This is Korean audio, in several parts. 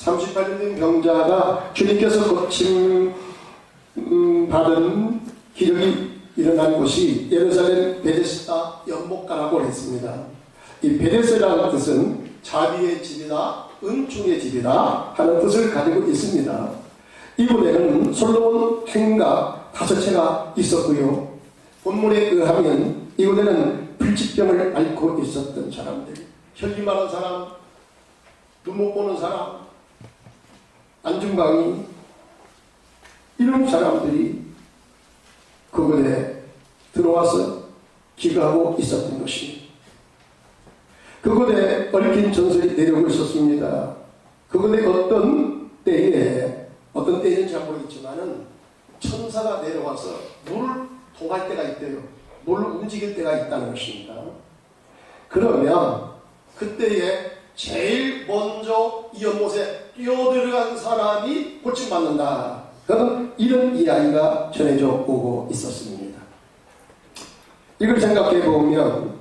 38년 된 병자가 주님께서 고침 받은 기적이 일어난 곳이 예루살렘 베데스다 연못가라고 했습니다. 이 베데스라는 뜻은 자비의 집이다, 은총의 집이다 하는 뜻을 가지고 있습니다. 이곳에는 솔로몬 행각 5채가 있었고요. 본문에 의하면 이곳에는 불치병을 앓고 있었던 사람들, 혈기많은 사람, 눈 못 보는 사람, 안중광이, 이런 사람들이 그곳에 들어와서 기도하고 있었던 것입니다. 그곳에 얽힌 전설이 내려오고 있었습니다. 그곳에 어떤 때인지 잘 모르겠지만은 천사가 내려와서 물을 통할 때가 있대요. 물을 움직일 때가 있다는 것입니다. 그러면 그때에 제일 먼저 이 연못에 뛰어들어간 사람이 고침받는다. 그런 이런 이야기가 전해져 오고 있었습니다. 이걸 생각해 보면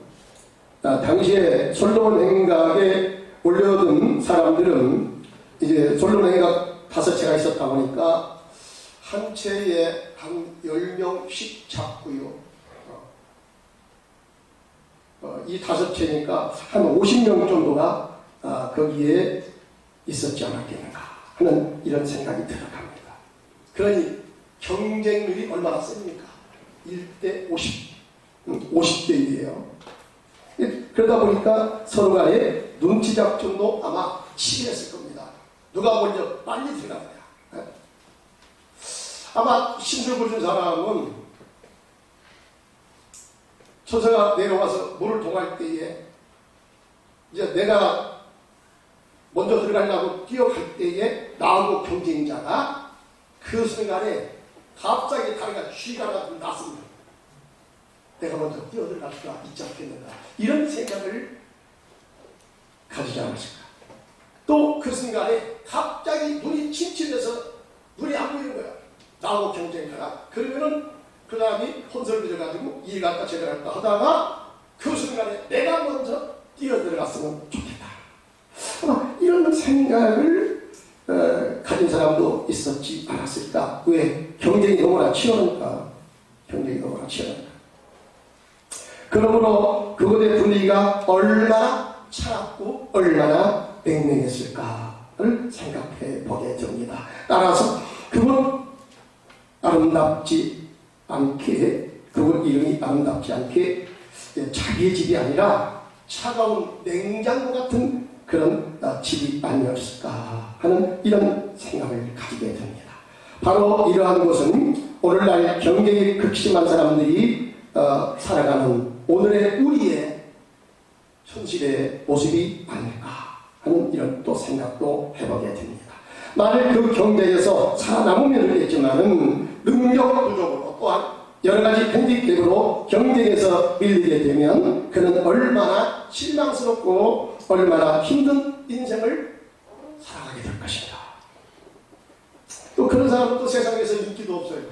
당시에 솔로몬 행각에 올려둔 사람들은 이제 솔로몬 행각 5채가 있었다 보니까 한 채에 한 10명씩 잡고요. 이 5채니까 한 50명 정도가 거기에 있었지 않았겠는가 하는 이런 생각이 들어갑니다. 그러니 경쟁률이 얼마나 셉니까? 1대 50, 50대 1이에요. 그러다 보니까 서로 간에 눈치 작전도 아마 치밀했을 겁니다. 누가 먼저 빨리 들어가느냐. 아마 신술 부른 사람은 천사가 내려와서 물을 통할 때에 이제 내가 먼저 들어가려고 뛰어갈 때에 나하고 경쟁자가 그 순간에 갑자기 다리가 쥐가 났습니다. 내가 먼저 뛰어들어갈 수가 있지 않겠는가. 이런 생각을 가지지 않았을까. 또 그 순간에 갑자기 눈이 침침해서 눈이 안 보이는 거야. 나하고 경쟁자가. 그러면은 그 사람이 혼선을 빚어가지고 이해가 할까 제대로 할까 하다가 그 순간에 내가 먼저 뛰어들어갔으면 좋겠다. 이런 생각을 가진 사람도 있었지 않았을까. 왜? 경쟁이 너무나 치열하니까. 그러므로 그곳의 분위기가 얼마나 차갑고 얼마나 맹맹했을까를 생각해 보게 됩니다. 따라서 그건 아름답지 않게, 그건 이름이 아름답지 않게 자기의 집이 아니라 차가운 냉장고 같은 그런 집이 아니었을까 하는 이런 생각을 가지게 됩니다. 바로 이러한 것은 오늘날 경쟁이 극심한 사람들이 살아가는 오늘의 우리의 현실의 모습이 아닐까 하는 이런 또 생각도 해보게 됩니다. 만일 그 경쟁에서 살아남으면 되겠지만은 능력 부족으로 또한 여러가지 핸디캡으로 경쟁에서 밀리게 되면 그는 얼마나 실망스럽고 얼마나 힘든 인생을 살아가게 될 것입니다. 또 그런 사람은 또 세상에서 인기도 없어요.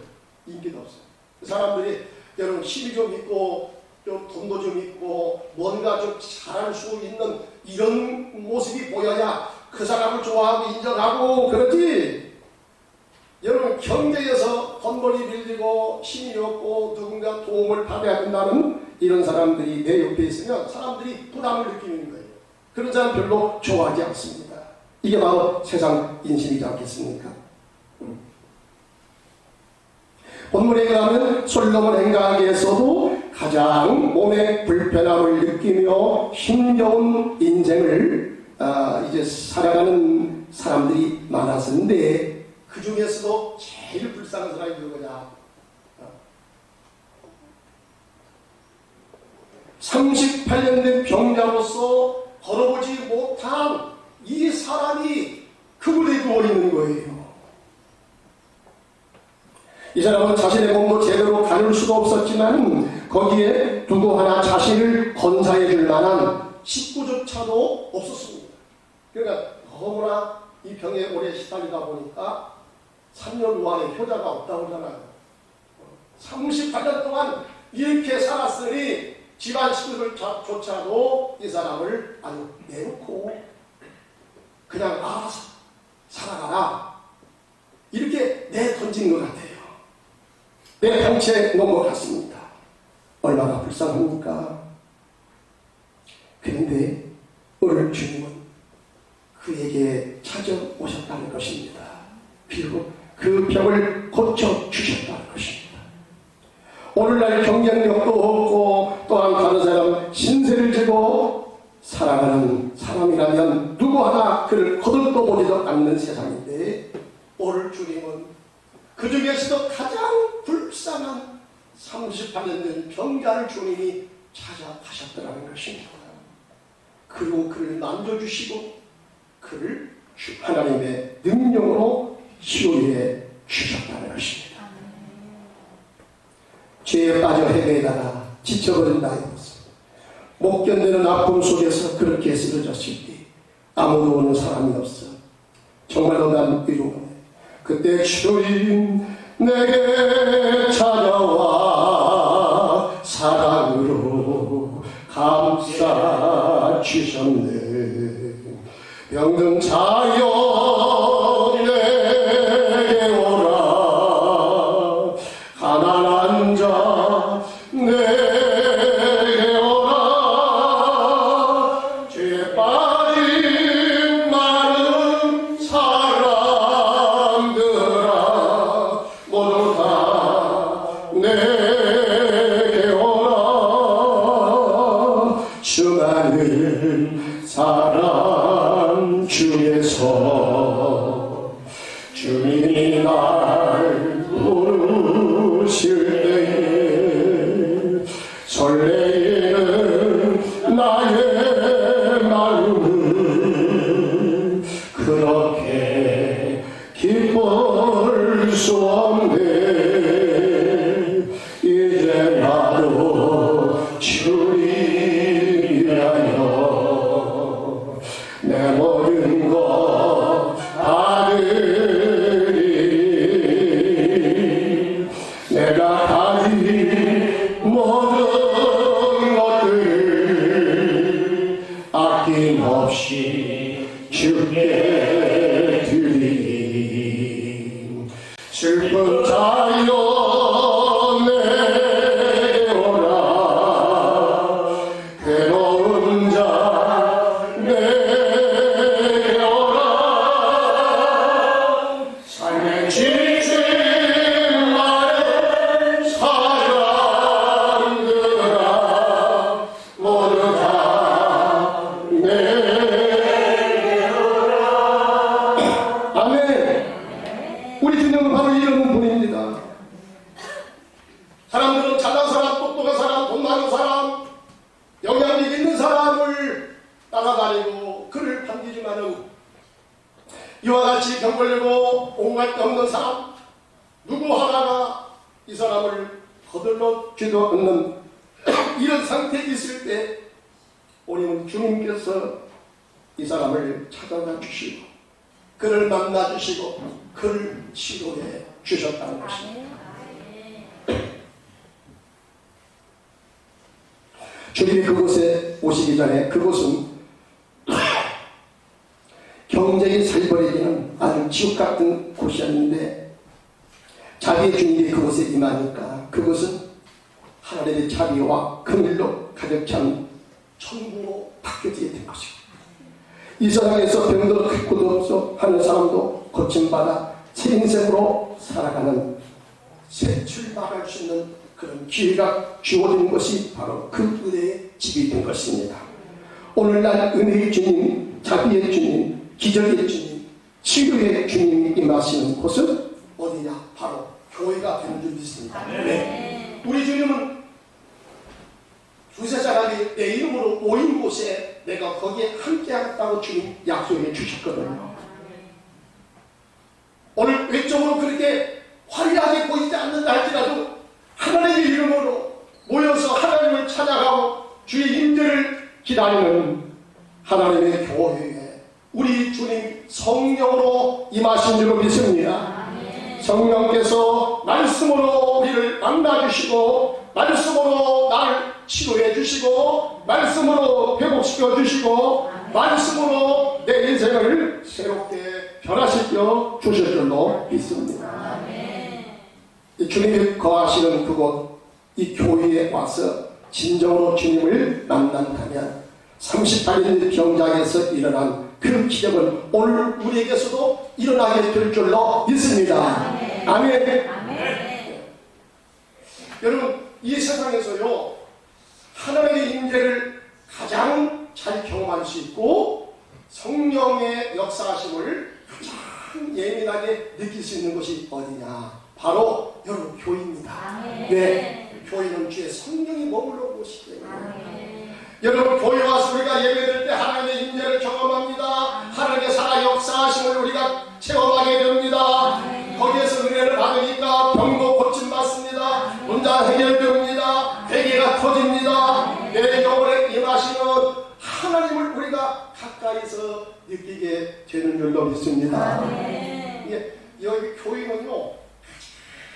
사람들이 여러분 힘이 좀 있고 좀 돈도 좀 있고 뭔가 좀 잘할 수 있는 이런 모습이 보여야 그 사람을 좋아하고 인정하고 그러지. 여러분 경쟁에서 헛머리 빌리고 힘이 없고 누군가 도움을 받아야 된다는 이런 사람들이 내 옆에 있으면 사람들이 부담을 느끼는 거예요. 그런 사람 별로 좋아하지 않습니다. 이게 바로 세상 인심이지 않겠습니까? 본문에 의하면 솔로몬 행각에서도 가장 몸의 불편함을 느끼며 힘겨운 인생을 이제 살아가는 사람들이 많았는데 그 중에서도 제일 불쌍한 사람이 누구냐? 38년 된 병자로서 걸어보지 못한 이 사람이 그곳에 누워 있는 거예요. 이 사람은 자신의 몸도 제대로 가눌 수가 없었지만 거기에 누구 하나 자신을 건사해 줄 만한 식구조차도 없었습니다. 그러니까 너무나 이 병에 오래 시달리다 보니까 3년 후안에 효자가 없다고 하잖아요. 38년 동안 이렇게 살았으니 집안 식구들조차도 이 사람을 아주 내놓고 그냥 알아서 살아가라. 이렇게 내던진 것 같아요. 내 방치에 놓은 것 같습니다. 얼마나 불쌍합니까? 그런데 오늘 주님은 그에게 찾아오셨다는 것입니다. 그리고 그 병을 고쳐주셨다는 것입니다. 오늘날 경쟁력도 없고 또한 다른 사람 신세를 지고 살아가는 사람이라면 누구 하나 그를 거들떠 보지도 않는 세상인데, 오늘 주님은 그 중에서도 가장 불쌍한 38년 된 병자를 주님이 찾아가셨더라는 것입니다. 그리고 그를 만져주시고 그를 하나님의 능력으로 치유해 주셨다는 것입니다. 죄에 빠져 헤매다가 지쳐버린 나의 모습, 못 견디는 아픔 속에서 그렇게 쓰러졌을 때 아무도 오는 사람이 없어. 정말로 난 위로하네. 그때 주님 내게 찾아와 사랑으로 감싸 주셨네. 병든 자여 내게 오라. 가난한 자 내게 오라. 죄에 빠진 많은 사람들아 모두 다 내게 오라. 수많은 사람 중에서 주님이 날 부르실 때에 설레이는 나의 마음은 그렇게 기쁠 수 없네. 이제 나도 주님이라며 내 모든 것 아들이 내가 가진 모든 것들을 아낌없이 주께 드리니 슬픈 자여 내게 오라. 괴로운 자 내게 오라. 삶에 지친 나의 사람들아 모두 다 내게 오라. 아멘. 우리 주님은 바로 이런 분입니다. 사람들은 잘난 사람, 똑똑한 사람, 돈 많은 사람, 영향력 있는 사람을 따라다니고 그를 반기지만은 이와 같이 병 걸리고 온갖 데 없는 사람 누구 하나가 이 사람을 거들러 주도 않는 이런 상태에 있을 때 오늘은 주님께서 이 사람을 찾아가 주시고 그를 만나 주시고 그를 치료해 주셨다는 것입니다. 주님이 그곳에 오시기 전에 그곳은 경쟁이 살벌해지는 아주 지옥 같은 곳이었는데 자비의 주님이 그곳에 임하니까 그곳은 하나님의 자비와 긍휼로 가득 찬 천국으로 바뀌어지게 된 것입니다. 이 세상에서 병도 긁고도 없어 하는 사람도 고침받아 새 인생으로 살아가는 새 출발할 수 있는 그런 기회가 주어진 것이 바로 그 은혜의 집이 된 것입니다. 오늘날 은혜의 주님, 자비의 주님, 기적의 주님, 치료의 주님이 임하시는 곳은 어디냐? 바로 교회가 되는 줄 믿습니다. 네. 우리 주님은 두세 사람이 내 이름으로 모인 곳에 내가 거기에 함께하겠다고 주님 약속해 주셨거든요. 오늘 외적으로 그렇게 화려하게 보이지 않는다 할지라도 하나님의 이름으로 모여서 하나님을 찾아가고 주의 임재를 기다리는 하나님의 교회에 우리 주님 성령으로 임하신 줄로 믿습니다. 성령께서 말씀으로 우리를 만나주시고 말씀으로 나를 치료해 주시고 말씀으로 회복시켜 주시고 말씀으로 내 인생을 새롭게 변화시켜 주실 줄로 믿습니다. 이 주님이 거하시는 그곳 이 교회에 와서 진정으로 주님을 만난다면 38년 병장에서 일어난 그 기적은 오늘 우리에게서도 일어나게 될 줄로 믿습니다. 아멘. 여러분 이 세상에서요 하나님의 임재를 가장 잘 경험할 수 있고 성령의 역사하심을 가장 예민하게 느낄 수 있는 곳이 어디냐? 바로 여러분 교회입니다. 네, 교회는 주의 성령이 머물러 곳이기 때문에 여러분 교회 와서 우리가 예배드릴 때 하나님의 임재를 경험합니다. 하나님의 살아 역사하심을 우리가 체험하게 됩니다. 거기에서 은혜를 받으니까 병도 고침받습니다. 문제 해결됩니다. 회개가 터집니다. 내 영혼에 임하시는 하나님을 우리가 가까이서 느끼게 되는 줄로 믿습니다. 여기 교회는요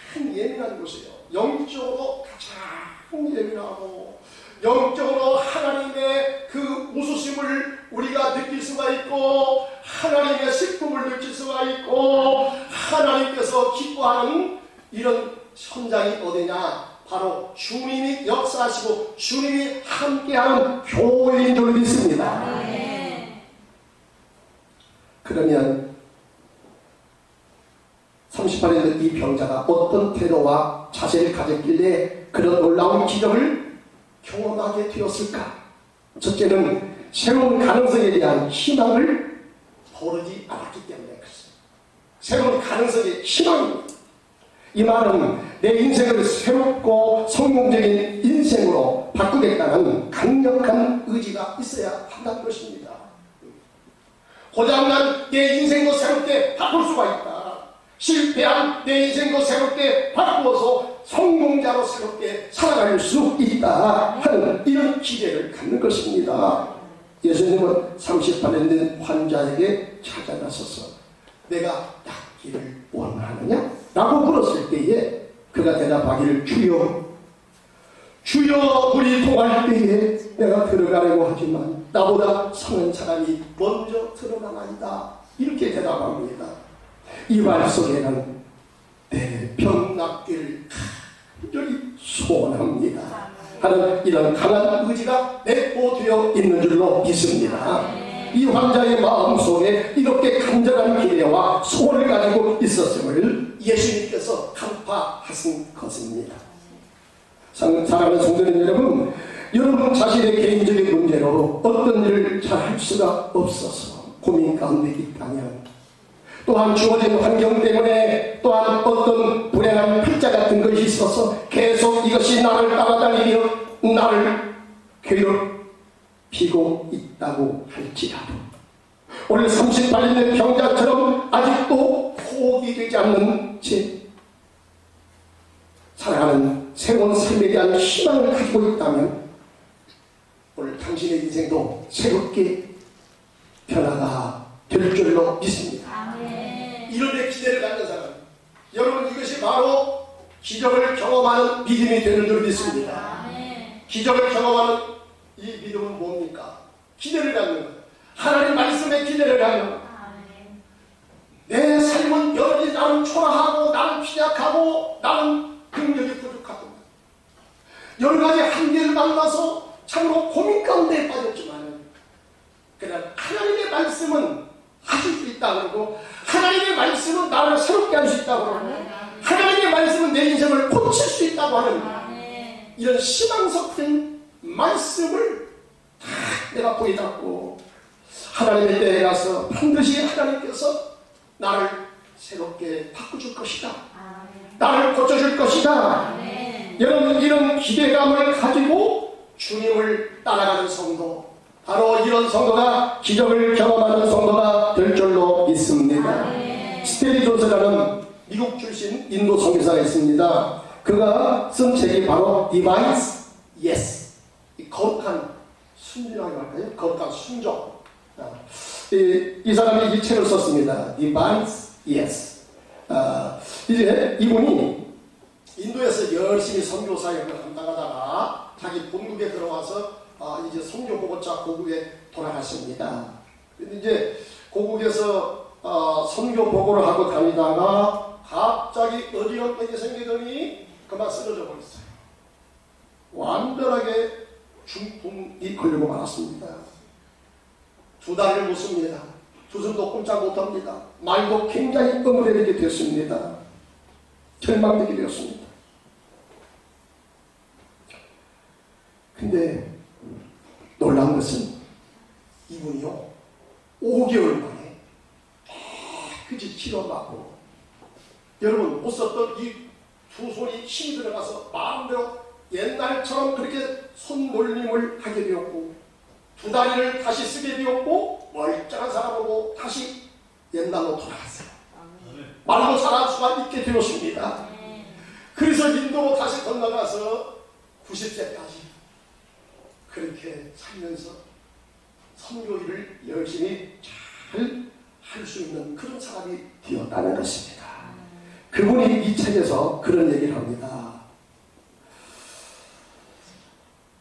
가장 예민한 곳이에요. 영적으로 가장 예민하고 영적으로 하나님의 그 웃으심을 우리가 느낄 수가 있고 하나님의 슬픔을 느낄 수가 있고 하나님께서 기뻐하는 이런 현장이 어디냐? 바로 주님이 역사하시고 주님이 함께하는 교회인 줄 믿습니다. 그러면 38년 이 병자가 어떤 태도와 자세를 가졌길래 그런 놀라운 기적을 경험하게 되었을까? 첫째는 새로운 가능성에 대한 희망을 버리지 않았기 때문에 그렇습니다. 새로운 가능성의 희망입니다. 이 말은 내 인생을 새롭고 성공적인 인생으로 바꾸겠다는 강력한 의지가 있어야 한다는 것입니다. 고장난 내 인생도 새롭게 바꿀 수가 있다. 실패한 내 인생도 새롭게 바꾸어서 성공자로 새롭게 살아갈 수 있다 하는 이런 기대를 갖는 것입니다. 예수님은 38년 된 환자에게 찾아가셔서 내가 낫기를 원하느냐? 라고 물었을 때에 그가 대답하기를 주여 우리 통할 때에 내가 들어가려고 하지만 나보다 성한 사람이 먼저 들어가나이다. 이렇게 대답합니다. 이 말 속에는 내 병 낫기를 간절히 소원합니다 하는 이런 강한 의지가 내포되어 있는 줄로 믿습니다. 이 환자의 마음속에 이렇게 간절한 기대와 소원을 가지고 있었음을 예수님께서 간파하신 것입니다. 사랑하는 성도님 여러분, 여러분 자신의 개인적인 문제로 어떤 일을 잘 할 수가 없어서 고민 가운데 있다면, 또한 주어진 환경 때문에 또한 어떤 불행한 팔자 같은 것이 있어서 계속 이것이 나를 따라다니며 나를 괴롭히고 있다고 할지라도 오늘 38년 병자처럼 아직도 포기되지 않는 채 살아가는 새로운 삶에 대한 희망을 가지고 있다면 오늘 당신의 인생도 새롭게 변화가 될 줄로 믿습니다. 이런 데 기대를 갖는 사람, 여러분 이것이 바로 기적을 경험하는 믿음이 되는 줄 믿습니다. 기적을 경험하는 이 믿음은 뭡니까? 기대를 갖는 거예요. 하나님 말씀에 기대를 갖는 거예요. 내 삶은 여전히 나는 초라하고 나는 취약하고 나는 능력이 부족하고 여러 가지 한계를 만나서 참으로 고민 가운데 빠졌지만 그러나 하나님의 말씀은 하실 수 있다고 그러고 하나님의 말씀은 나를 새롭게 할 수 있다고 그러고 하나님의 말씀은 내 인생을 고칠 수 있다고 하는 이런 희망 섞인 말씀을 다 내가 보이닫고 하나님의 때에 가서 반드시 하나님께서 나를 새롭게 바꿔줄 것이다. 나를 고쳐줄 것이다. 여러분 이런 기대감을 가지고 주님을 따라가는 성도, 바로 이런 성도가 기적을 경험하는 성도가 될 줄로 믿습니다. 스테리 존스라는 미국 출신 인도 선교사가 있습니다. 그가 쓴 책이 바로 Divine Yes, 거룩한 순종이라고 할까요? 거룩한 순종. 이 사람이 이 책을 썼습니다. Divine Yes. 이제 이분이 인도에서 열심히 선교 사역을 감당하다가 자기 본국에 들어와서 이제 선교 보고자 고국에 돌아갔습니다. 근데 이제 고국에서 선교 보고를 하고 다니다가 갑자기 어지럽게 생기더니 그만 쓰러져 버렸어요. 완전하게 중풍이 걸리고 말았습니다. 두 다리를 못 씁니다. 두 손도 꼼짝 못합니다. 말도 굉장히 엉그레게 됐습니다. 절망되게 되었습니다. 근데 놀라운 것은 이분이요 5개월 만에 깨끗이 치료받고, 여러분 못 썼던 이 두 손이 힘이 들어가서 마음대로 옛날처럼 그렇게 손놀림을 하게 되었고, 두 다리를 다시 쓰게 되었고, 멀쩡한 사람으로 다시 옛날로 돌아갔어요. 말로 잘할 수가 있게 되었습니다. 그래서 인도로 다시 건너가서 90세까지 그렇게 살면서 선교 일을 열심히 잘 할 수 있는 그런 사람이 되었다는 것입니다. 그분이 이 책에서 그런 얘기를 합니다.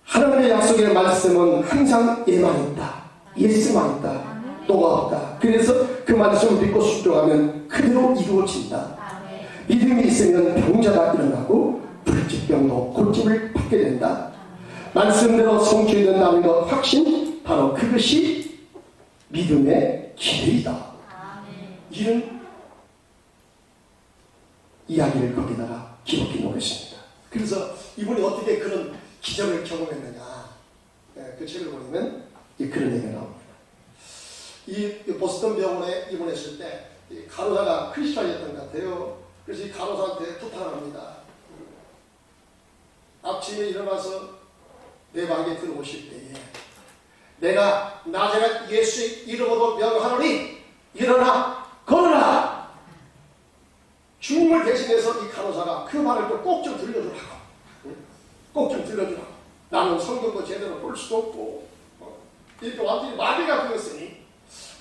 하나님의 약속의 말씀은 항상 예만 있다. 예스만 있다. 또가 없다. 그래서 그 말씀을 믿고 순종하면 그대로 이루어진다. 믿음이 있으면 병자가 일어나고 불치병도 고침을 받게 된다. 말씀대로 성취된다는 것 확신, 바로 그것이 믿음의 기회이다. 이런 이야기를 거기다가 기록해 놓으십니다. 그래서 이분이 어떻게 그런 기적을 경험했느냐, 그 책을 보면 그런 얘기가 나옵니다. 이 보스턴 병원에 입원했을 때 간호사가 크리스찬이었던 것 같아요. 그래서 이 간호사한테 부탁을 합니다. 아침에 일어나서 내 방에 들어오실 때에 내가 나자렛 예수의 이름으로 명하노니 일어나 걸어라. 주님을 대신해서 이 간호사가 그 말을 꼭 좀 들려주라고, 꼭 좀 들려주라고. 나는 성경도 제대로 볼 수도 없고 이렇게 완전히 마비가 되었으니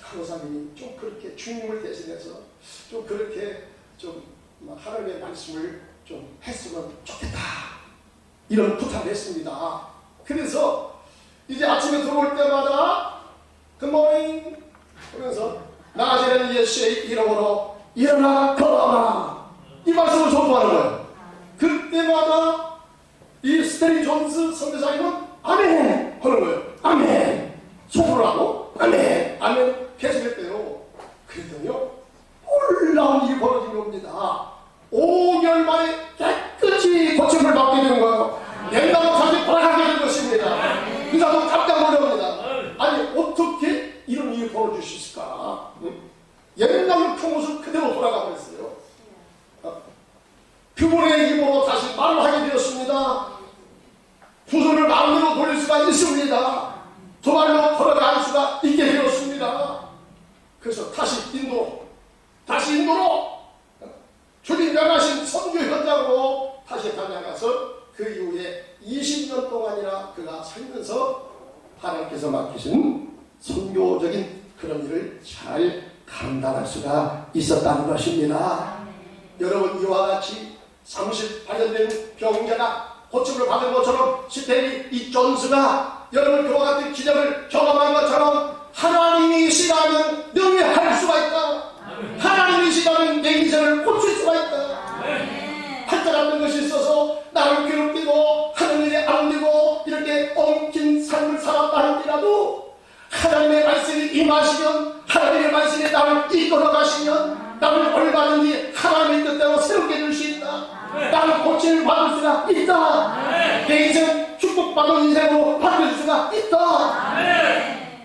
간호사님이 좀 그렇게 주님을 대신해서 좀 그렇게 좀 하나님의 말씀을 좀 했으면 좋겠다, 이런 부탁을 했습니다. 그래서 이제 아침에 들어올 때마다 굿모닝 그러면서 나자렛 예수의 이름으로 일어나 걸어라, 이 말씀을 전도하는 거예요. 그때마다 이 스테리 존스 선교사님은 아멘 하는 거예요. 아멘. 속으로 하고 아멘 아멘 계속했대요. 그랬더니요 놀라운 일이 벌어진 겁니다. 5개월 만에 깨끗이 고침을 받게 된 거예요. 옛날로 다시 돌아가게 된 것입니다. 의사도 깜짝 놀랍니다. 아니 어떻게 이런 일이 벌어질 수 있을까? 옛날 그 모습 그대로 돌아가 버렸어요. 그분의 힘으로 다시 말을 하게 되었습니다. 두 손을 마음대로 돌릴 수가 있습니다. 두 발로 걸어갈 수가 있게 되었습니다. 그래서 다시 인도로 주님 명하신 선교 현장으로 다시 다녀가서 그 이후에 20년 동안이나 그가 살면서 하나님께서 맡기신 선교적인 그런 일을 잘 감당할 수가 있었다는 것입니다. 여러분 이와 같이 38년 된 병자가 고침을 받은 것처럼 스테리 이 존스가 여러분 그와 같은 기적을 경험한 것처럼 하나님이시라면 능히 수가 있다. 하나님이시라면 내 인생을 고칠 수가 있다. 할 줄 않는 것이 있어서 나를 괴롭히고 하는 일에 안 되고 이렇게 엉킨 삶을 살았다 할지라도 하나님의 말씀이 임하시면, 하나님의 말씀이 나를 이끌어 가시면 나를 얼마든지 하나님의 뜻대로 새롭게 해줄 수 있다. 나를 고침을 받을 수가 있다. 내 인생 축복받은 인생으로 바뀔 수가 있다.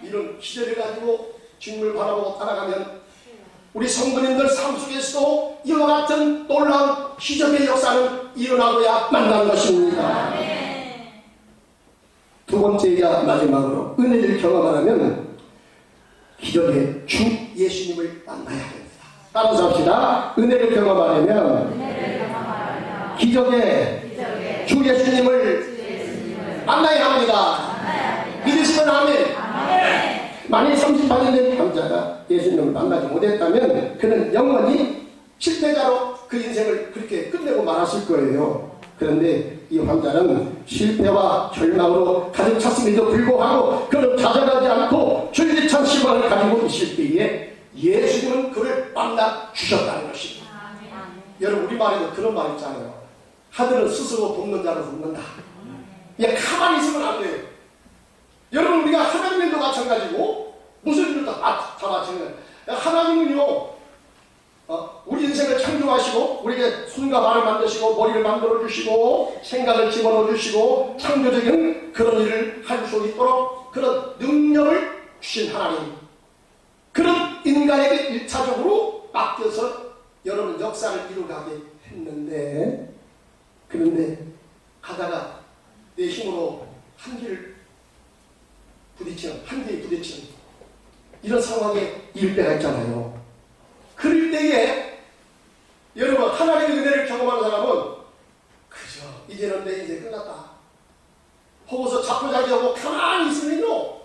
이런 기대를 가지고 주님을 바라보고 따라가면 우리 성도님들 삶 속에서도 이와 같은 놀라운 기적의 역사는 일어나고야 만난 것입니다. 두 번째이자 마지막으로 은혜를 경험하려면 기적의 주 예수님을 만나야 합니다. 따라서 합시다. 은혜를 경험하려면 기적의 주 예수님을 만나야 합니다. 믿으시면 아멘. 만일 38년 된 남자가 예수님을 만나지 못했다면 그는 영원히 실패자로 그 인생을 그렇게 끝내고 말았을 거예요. 그런데 이 환자는 실패와 절망으로 가득 찼음에도 불구하고 그는 좌절하지 않고 줄기찬 희망을 가지고 있을 때에 예수님은 그를 만나 주셨다는 것입니다. 여러분 우리말에도 그런 말 있잖아요. 하늘은 스스로 돕는 자를 돕는다. 그냥 가만히 있으면 안 돼요. 여러분 우리가 하나님도 마찬가지고 무슨 일도 다 마찬가지예요. 하나님은요 우리 인생을 창조하시고 우리에게 손과 발을 만드시고 머리를 만들어 주시고 생각을 집어넣어 주시고 창조적인 그런 일을 할 수 있도록 그런 능력을 주신 하나님, 그런 인간에게 1차적으로 맡겨서 여러분 역사를 이루가게 했는데, 그런데 가다가 내 힘으로 한계에 부딪히는 이런 상황에 이를 때가 있잖아요. 그럴 때에 여러분 하나님의 은혜를 경험하는 사람은 그저 이제는 내 인생 끝났다 하고서 자포자기하고 가만히 있으면요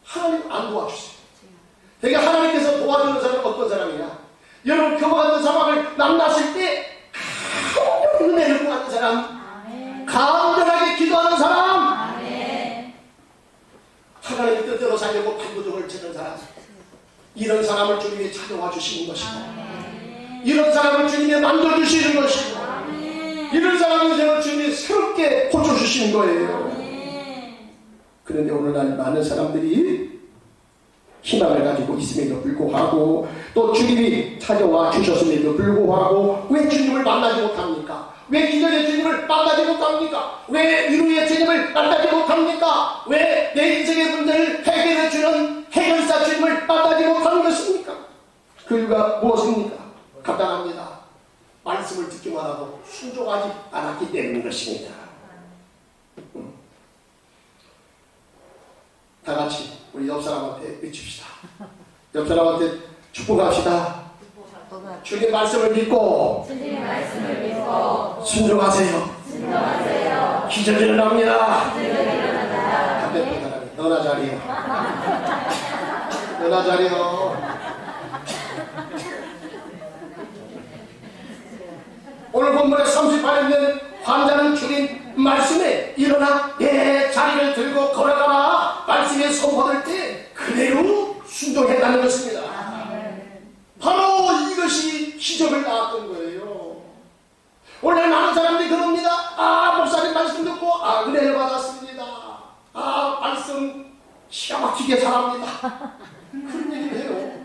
하나님 안 도와주세요. 내가 하나님께서 도와주는 사람은 어떤 사람이냐, 여러분 그와 같은 상황을 만났을 때 강력한 은혜를 구하는 사람, 간절하게 기도하는 사람, 하나님의 뜻대로 살려고 발버둥을 치는 사람, 이런 사람을 주님이 찾아와 주시는 것이고, 이런 사람을 주님이 만져주시는 것이고, 이런 사람을 주님이 새롭게 고쳐주시는 거예요. 그런데 오늘날 많은 사람들이 희망을 가지고 있음에도 불구하고 또 주님이 찾아와 주셨음에도 불구하고 왜 주님을 만나지 못합니까? 왜 기적의 주님을 만나지 못합니까? 왜 위로의 주님을 만나지 못합니까? 왜 내 인생의 문제를 해결해 주는 해결사 주님을 만나지 못하는 것입니까? 그 이유가 무엇입니까? 간단합니다. 말씀을 듣기만 하고 순종하지 않았기 때문인 것입니다. 다 같이 우리 옆 사람한테 외칩시다. 옆 사람한테 축복합시다. 주님 말씀을 믿고 순종하세요. 기적이 일어납니다. 반대편 사람이 너나 잘해요. 너나 잘해요. 오늘 본문에 38년 환자는 주님 말씀에 일어나 내 자리를 들고 걸어가라 말씀에 선포될 때 그대로 순종했다는 것입니다. 바로 이것이 기적을 낳았던 거예요. 오늘 많은 사람들이 그럽니다. 목사님 말씀 듣고 은혜를 받았습니다. 말씀 기가 막히게 잘합니다. 그런 얘기를 해요.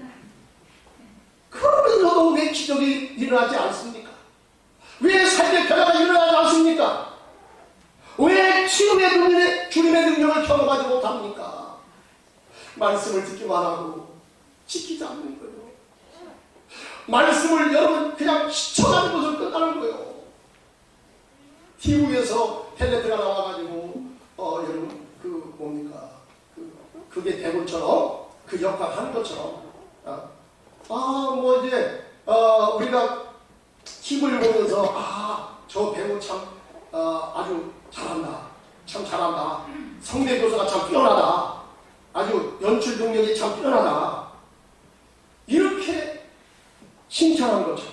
그러면서도 왜 기적이 일어나지 않습니까? 왜 삶의 변화가 일어나지 않습니까? 왜 치유의 눈에 주님의 능력을 경험하지 못합니까? 말씀을 듣기만 하고 지키지 않는 거예요. 말씀을 여러분 그냥 시청하는 것으로 끝나는 거예요. TV에서 탤런트가 나와가지고 여러분 그 뭡니까? 그게 대본처럼 그 역할 하는 것처럼 뭐 이제 우리가 TV를 보면서 저 배우 참 아주 잘한다. 참 잘한다. 성대교사가 참 뛰어나다. 아주 연출 능력이 참 뛰어나다. 이렇게 칭찬한 거죠.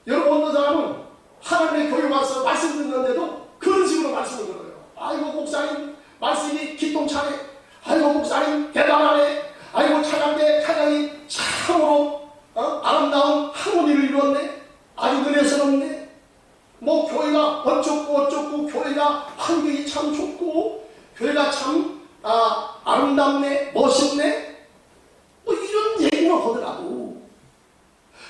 여러분 어떤 사람은 하나님의 교회 와서 말씀 듣는데도 그런 식으로 말씀을 들어요. 아이고 목사님 말씀이 기똥차네. 아이고 목사님 대단하네. 아이고 찬양이 참으로 아름다운 하모니를 이루었네. 아주 은혜스럽네. 뭐 교회가 어쩌고 교회가 환경이 참 좋고 교회가 참 아름답네 멋있네 뭐 이런 얘기만 하더라도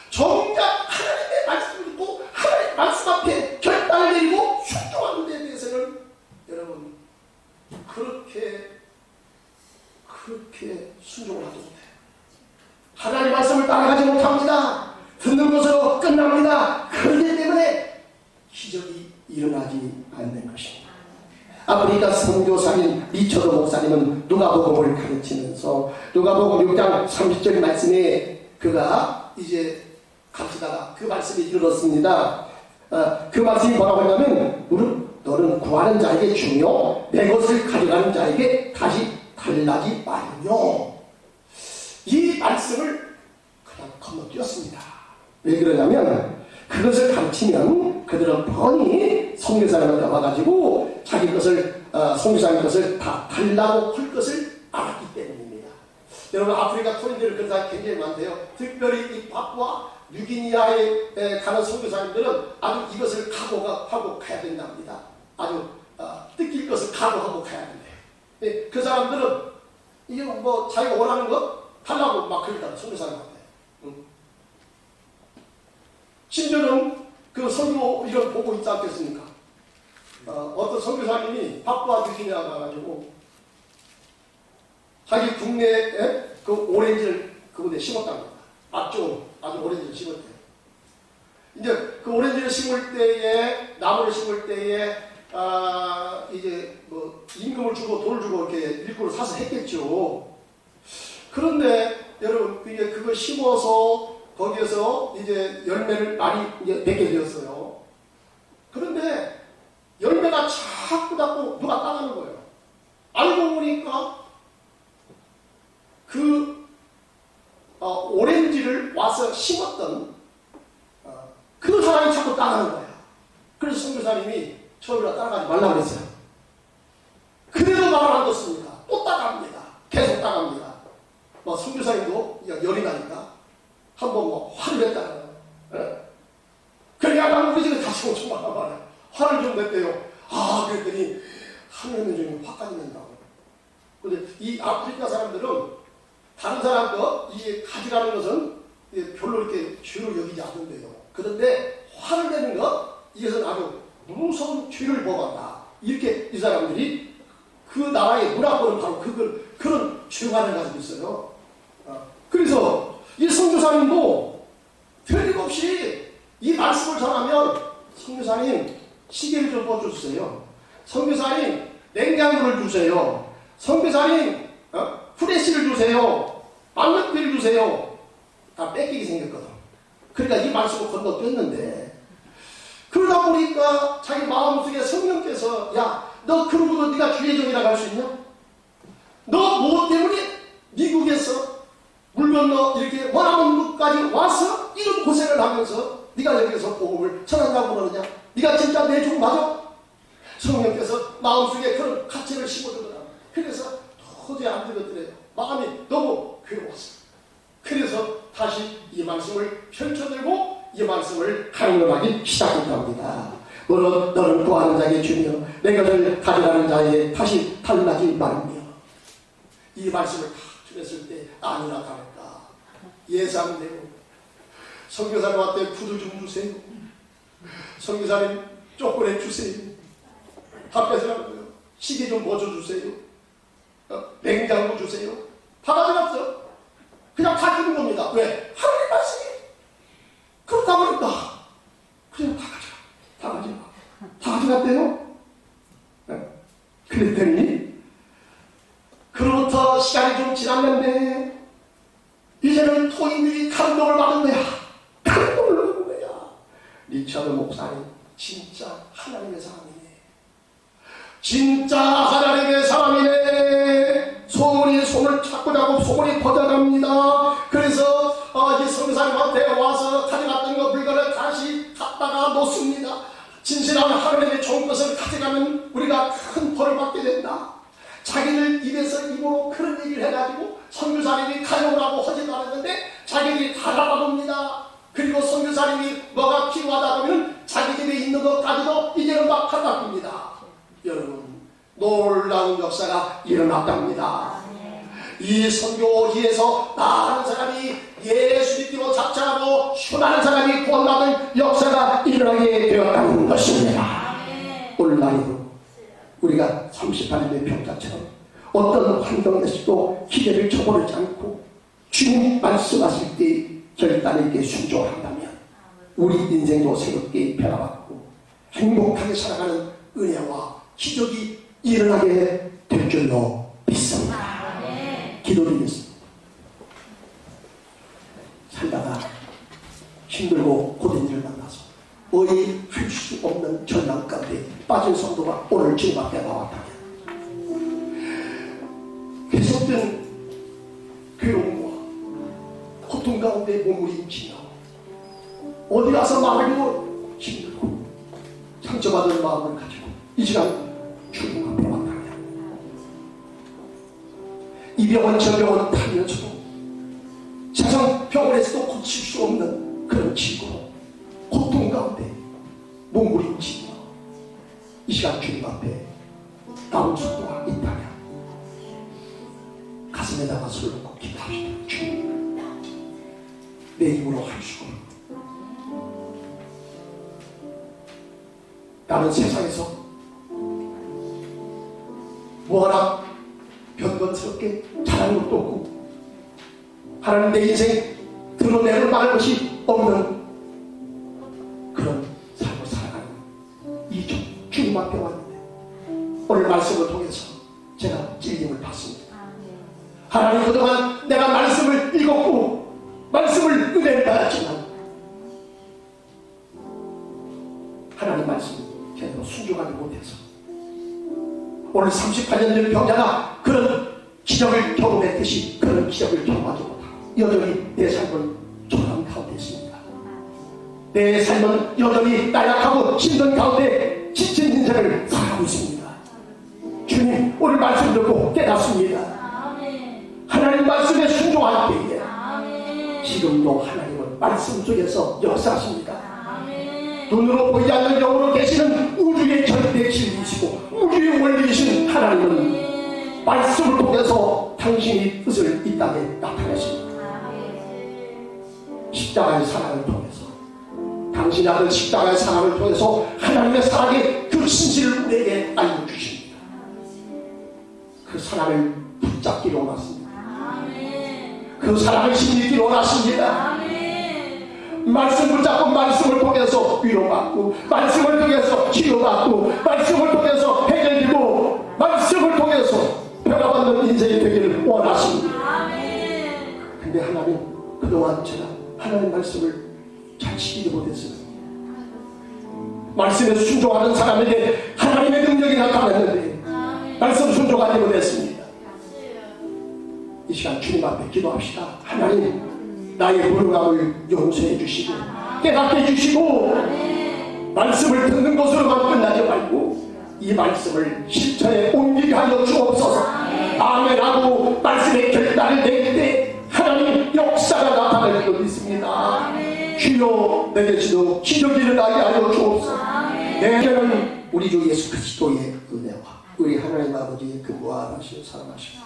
정작 하나님의 말씀을 듣고 하나님의 말씀 앞에 결단을 내리고 순종하는 데 대해서는 여러분 그렇게 순종을 하지 못해요. 하나님의 말씀을 따라가지 못합니다. 듣는 것으로 끝납니다. 그렇기 때문에 기적이 일어나지 않는 것입니다. 아프리카 선교사인 리처드 목사님은 누가복음을 가르치면서 누가복음 6장 30절 말씀에 그가 이제 가르치다가 그 말씀이 이르렀습니다. 그 말씀이 뭐라고 하냐면 너는 구하는 자에게 주며 내 것을 가져가는 자에게 다시 달라지 말며, 이 말씀을 그냥 건너뛰었습니다. 왜 그러냐면 그것을 가르치면 그들은 뻔히 선교사님한테 와가지고 자기 것을 선교사님 것을 다 달라고 할 것을 알았기 때문입니다. 여러분 아프리카 토린들은 그런 사람이 굉장히 많대요. 특별히 이 파푸아 뉴기니아에 가는 선교사님들은 아주 이것을 각오하고 가야 된답니다. 아주 뜯길 것을 각오하고 가야 된대요. 그 사람들은 이게 뭐 자기가 원하는 거 달라고 막 그러니까 선교사님한테. 심지어는 그 선교 이런 보고 있지 않겠습니까? 어떤 선교사님이 파푸아 뉴기니아 가가지고 자기 국내에 그 오렌지를 그곳에 심었답니다. 아주 오렌지를 심었대요. 이제 그 오렌지를 심을 때에 나무를 심을 때에 이제 뭐 임금을 주고 돈을 주고 이렇게 일꾼을 사서 했겠죠. 그런데 여러분 이제 그걸 심어서 거기에서 이제 열매를 많이 이제 맺게 되었어요. 그런데 열매가 자꾸 누가 따가는 거예요. 알고 보니까 그 오렌지를 와서 심었던 그 사람이 자꾸 따가는 거야. 그래서 선교사님이 처음이라 따라가지 말라고 그랬어요. 그래도 말을 안 듣습니다. 또 따갑니다. 계속 따갑니다. 뭐 선교사님도 열이 나니까 한번 뭐 화를 냈다는 거예요. 그러니까 나는 우리 집에 다시 오지 말란 말이야. 화를 좀 냈대요. 그랬더니 하면은 좀 화까지 낸다고. 근데 이 아프리카 사람들은 다른 사람도 이 가지라는 것은 별로 이렇게 죄로 여기지 않는데요. 그런데 화를 내는 것, 이것은 아주 무서운 죄를 범한다. 이렇게 이 사람들이 그 나라의 문화권은 바로 그런 죄관을 가지고 있어요. 그래서 이 선교사님도 틀림없이 이 말씀을 전하면 선교사님 시계를 좀 꺼주세요. 선교사님 냉장고를 주세요. 선교사님 후레쉬를 주세요. 만년필을 주세요. 다 뺏기게 생겼거든. 그러니까 이 말씀을 건너뛰었는데 그러다 보니까 자기 마음속에 성령께서 야, 너 그러고도 네가 주의 종이라고 할 수 있냐? 너 뭐 때문에 미국에서 물 건너 이렇게 원하는 곳까지 와서 이런 고생을 하면서 네가 여기서 복음을 전한다고 그러느냐? 네가 진짜 내 종 맞아? 성령께서 마음속에 그런 가책을 심어주더라. 그래서 도저히 안 되거든요. 마음이 너무 괴로웠어요. 그래서 다시 이 말씀을 펼쳐들고 이 말씀을 강론하기 시작했답니다. 너는 구하는 자에게 주며 내 것을 가져가는 자에게 다시 달라지 말며. 이 말씀을 다 주냈을 때 아니나 다를까 예상되고 선교사님한테 구두 좀 주세요. 선교사님 쪼꼬레 주세요. 다 뺏으라고요. 시계 좀 뭐 주세요. 냉장고 주세요. 다 가져갔어. 그냥 다 주는 겁니다. 왜? 하나님 말씀이 그렇다 보니까 그냥 다 가져갔대요. 그랬더니 그로부터 시간이 좀 지났는데 이제는 토인들이 감동을 받은 거야. 감동을 받은 거야. 리처드 목사님 진짜 하나님의 사람이네. 진짜 하나님의 사람이네. 소문을 자꾸 소문이 퍼져갑니다. 그래서 이 선교사님한테 와서 가져갔던 거 물건을 다시 갖다가 놓습니다. 진실한 하나님의 좋은 것을 가져가면 우리가 큰 벌을 받게 된다. 자기들 입에서 입으로 그런 얘기를 해가지고 선교사님이 가져오라고 하지도 않았는데 자기들이 다 가져옵니다. 그리고 선교사님이 뭐가 필요하다 하면 자기 집에 있는 것 가지고 이제는 막 가져갑니다. 여러분 놀라운 역사가 일어났답니다. 이 선교지에서 많은 사람이 예수 믿기로 작정하고 수많은 사람이 구원받은 역사가 일어나게 되었다는 것입니다. 오늘날에도 우리가 38년의 평가처럼 어떤 환경에서도 기대를 저버리지 않고 주님 말씀하실 때 결단에게 순종한다면 우리 인생도 새롭게 변화받고 행복하게 살아가는 은혜와 기적이 일어나게 될 줄로 믿습니다. 기도드리겠습니다. 살다가 힘들고 고된 일을 만나서 의할 수 없는 절망 가운데 빠진 성도가 오늘 주님 앞에 나왔다면 계속된 괴로움과 고통 가운데 몸부림치며 어디 가서 말하기도 힘들고 상처받은 마음을 가지고 이 시간 주님 앞에 왔다면 이 병은 저 병은 다면서도 세상 병원에서도 고칠 수 없는 그런 치고 고통 가운데 몸부림치며 이 시간 주님 앞에 나올 수가 있다면 가슴에다가 손을 얹고 기도합시다. 주님, 내 힘으로 할 수가 없고 나는 세상에서 뭐하나 변변스럽게 잘하는 것도 없고 하나님 내 인생 드러내는 말할 것이 없는 그런 삶을 살아가는 이 주님 앞에 왔는데 오늘 말씀을 통해서 제가 찔림을 받습니다. 하나님, 그동안 내가 말씀을 읽었고 말씀을 은혜를 받았지만 하나님 말씀 제대로 순종하지 못해서 오늘 38년 된 병자가 그런 기적을 경험했듯이 그런 기적을 경험하지 못하고 여전히 내 삶은 초라한 가운데 있습니다. 내 삶은 여전히 나약하고 힘든 가운데 지친 인생을 살아가고 있습니다. 주님, 오늘 말씀 듣고 깨닫습니다. 하나님 말씀에 순종할 때에 지금도 하나님은 말씀 속에서 역사하십니다. 눈으로 보이지 않는 영으로 계시는 우주의 절대 진리이시고 우주의 원리이신 하나님은 말씀을 통해서 당신의 뜻을 이 땅에 나타내십니다. 십자가의 사랑을 통해서 당신의 아들 십자가의 사랑을 통해서 하나님의 사랑의 그 진실을 우리에게 알려주십니다. 그 사랑을 붙잡기로 원하십니다. 그 사랑을 힘입기로 원하십니다. 말씀 붙잡고 말씀을 통해서 위로받고 말씀을 통해서 치료받고 말씀을 통해서 해결되고 말씀을 통해서 변화받는 인생이 되기를 원하십니다. 근데 하나님, 그동안 제가 하나님 말씀을 잘 지키지 못했습니다. 말씀에 순종하는 사람에게 하나님의 능력이 나타났는데 말씀 순종하지 못했습니다. 이 시간 주님 앞에 기도합시다. 하나님, 나의 불응함을 용서해 주시고 깨닫게 해주시고 말씀을 듣는 것으로만 끝나지 말고 이 말씀을 실천에 옮기게 하여 주옵소서. 아멘하고 말씀의 결단을 내릴 때 하나님 역사가 나타날 줄 믿습니다. 주여, 내게 지도 기적이 일어나게 하여 주옵소서. 내게는 우리 주 예수 그리스도의 은혜와 우리 하나님 아버지의 근무와 하시고 사랑하시고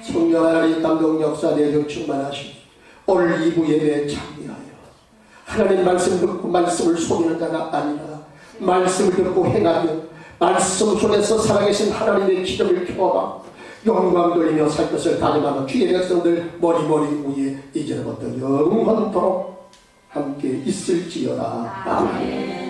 성령 하나님 감동 역사 내적 충만하시고 오늘 2부 예배에 참여하여 하나님 말씀 듣고 말씀을 속이는 자가 아니라 말씀을 듣고 행하며 말씀 속에서 살아계신 하나님의 기적을 경험하고 영광 돌리며 살 것을 다짐하는 주의 백성들 머리머리 위에 이제부터 영원토록 함께 있을지어다. 아멘.